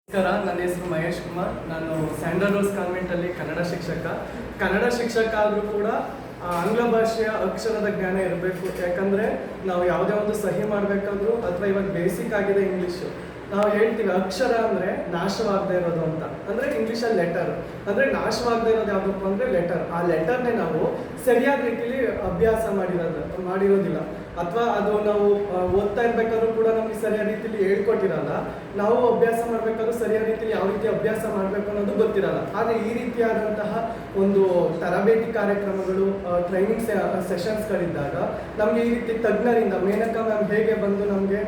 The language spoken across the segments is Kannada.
ನಮಸ್ಕಾರ, ನನ್ನ ಹೆಸರು ಮಹೇಶ್ ಕುಮಾರ್. ನಾನು ಸ್ಯಾಂಡಲ್ ರೋಸ್ ಕಾನ್ವೆಂಟಲ್ಲಿ ಕನ್ನಡ ಶಿಕ್ಷಕ ಆದರೂ ಕೂಡ ಆಂಗ್ಲ ಭಾಷೆಯ ಅಕ್ಷರದ ಜ್ಞಾನ ಇರಬೇಕು. ಯಾಕಂದರೆ ನಾವು ಯಾವುದೇ ಒಂದು ಸಹಿ ಮಾಡಬೇಕಾದ್ರೂ ಅಥವಾ ಇವಾಗ ಬೇಸಿಕ್ ಆಗಿದೆ ಇಂಗ್ಲೀಷು, ನಾವು ಹೇಳ್ತೀವಿ ಅಕ್ಷರ ಅಂದರೆ ನಾಶವಾಗದೇ ಇರೋದು ಅಂತ. ಅಂದರೆ ಇಂಗ್ಲೀಷಲ್ಲಿ ಲೆಟರ್ ಅಂದರೆ ನಾಶವಾಗದೇ ಇರೋದು ಯಾವುದಪ್ಪ ಅಂದರೆ ಲೆಟರ್. ಆ ಲೆಟರ್ನೇ ನಾವು ಸರಿಯಾದ ರೀತಿಯಲ್ಲಿ ಅಭ್ಯಾಸ ಮಾಡಿರೋದಿಲ್ಲ, ಅಥವಾ ಅದು ನಾವು ಓದ್ತಾ ಇರ್ಬೇಕಾದ್ರೂ ಕೂಡ ನಮಗೆ ಸರಿಯಾದ ರೀತಿಯಲ್ಲಿ ಹೇಳ್ಕೊಟ್ಟಿರಲ್ಲ. ನಾವು ಅಭ್ಯಾಸ ಮಾಡಬೇಕಾದ್ರೂ ಸರಿಯಾದ ರೀತಿಯಲ್ಲಿ ಯಾವ ರೀತಿ ಅಭ್ಯಾಸ ಮಾಡಬೇಕು ಅನ್ನೋದು ಗೊತ್ತಿರಲ್ಲ. ಆದರೆ ಈ ರೀತಿಯಾದಂತಹ ಒಂದು ತರಬೇತಿ ಕಾರ್ಯಕ್ರಮಗಳು, ಟ್ರೈನಿಂಗ್ ಸೆಷನ್ಸ್ಗಳಿದ್ದಾಗ ನಮಗೆ ಈ ರೀತಿ ತಜ್ಞರಿಂದ ಮೇನಕಾ ಮ್ಯಾಮ್ ಹೇಗೆ ಬಂದು ನಮಗೆ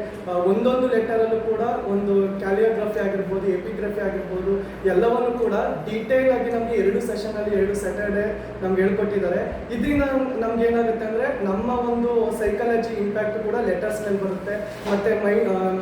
ಒಂದೊಂದು ಲೆಟರಲ್ಲೂ ಕೂಡ ಒಂದು ಕ್ಯಾಲಿಯೋಗ್ರಫಿ ಆಗಿರ್ಬೋದು, ಎಪಿಗ್ರಫಿ ಆಗಿರ್ಬೋದು, ಎಲ್ಲವನ್ನು ಕೂಡ ಡೀಟೇಲ್ ಆಗಿ ನಮಗೆ 2 ಸೆಷನಲ್ಲಿ 2 ಸ್ಯಾಟರ್ಡೆ ನಮ್ಗೆ ಹೇಳ್ಕೊಟ್ಟಿದ್ದಾರೆ. ಇದರಿಂದ ನಮ್ಗೆ ಏನಾಗುತ್ತೆ ಅಂದರೆ ನಮ್ಮ ಒಂದು ಸೈಕಾಲಜಿ ಇಂಪ್ಯಾಕ್ಟ್ ಕೂಡ ಲೆಟರ್ಸ್ ಮೇಲೆ ಬರುತ್ತೆ. ಮತ್ತು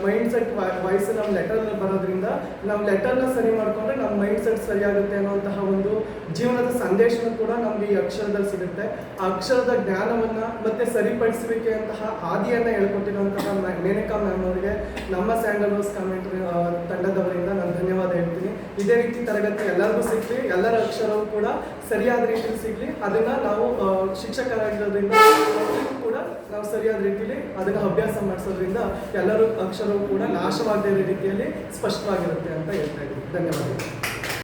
ಮೈಂಡ್ ಸೆಟ್ ವಾಯ್ಸ್ ನಮ್ಮ ಲೆಟರ್ನಲ್ಲಿ ಬರೋದ್ರಿಂದ ನಮ್ಮ ಲೆಟರ್ನ ಸರಿ ಮಾಡಿಕೊಂಡ್ರೆ ನಮ್ಮ ಮೈಂಡ್ ಸೆಟ್ ಸರಿಯಾಗುತ್ತೆ ಅನ್ನೋಂತಹ ಒಂದು ಜೀವನದ ಸಂದೇಶನೂ ಕೂಡ ನಮಗೆ ಈ ಅಕ್ಷರದಲ್ಲಿ ಸಿಗುತ್ತೆ. ಆ ಅಕ್ಷರದ ಜ್ಞಾನವನ್ನು ಮತ್ತೆ ಸರಿಪಡಿಸುವಿಕೆಯಂತಹ ಹಾದಿಯನ್ನು ಹೇಳ್ಕೊಟ್ಟಿರುವಂತಹ ಮೇನಕಾ ಮ್ಯಾಮ್ ಅವರಿಗೆ ನಮ್ಮ ಸ್ಯಾಂಡಲ್ ರೋಸ್ ಕಾನ್ವೆಂಟ್ ತಂಡದವರಿಂದ ನಾನು ಧನ್ಯವಾದ ಹೇಳ್ತೀನಿ. ಇದೇ ರೀತಿ ತರಗತಿ ಎಲ್ಲರಿಗೂ ಸಿಗಲಿ, ಎಲ್ಲರ ಅಕ್ಷರವೂ ಕೂಡ ಸರಿಯಾದ ರೀತಿಯಲ್ಲಿ ಸಿಗಲಿ. ಅದನ್ನು ನಾವು ಶಿಕ್ಷಕರಾಗಿರೋದ್ರಿಂದ ಕೂಡ ನಾವು ಸರಿಯಾದ ರೀತಿಯಲ್ಲಿ ಅದನ್ನು ಅಭ್ಯಾಸ ಮಾಡಿಸೋದ್ರಿಂದ ಎಲ್ಲರೂ ಅಕ್ಷರವೂ ಕೂಡ ನಾಶವಾಗದೇ ಇರೋ ರೀತಿಯಲ್ಲಿ ಸ್ಪಷ್ಟವಾಗಿರುತ್ತೆ ಅಂತ ಹೇಳ್ತಾ ಇದ್ದೀನಿ. ಧನ್ಯವಾದಗಳು.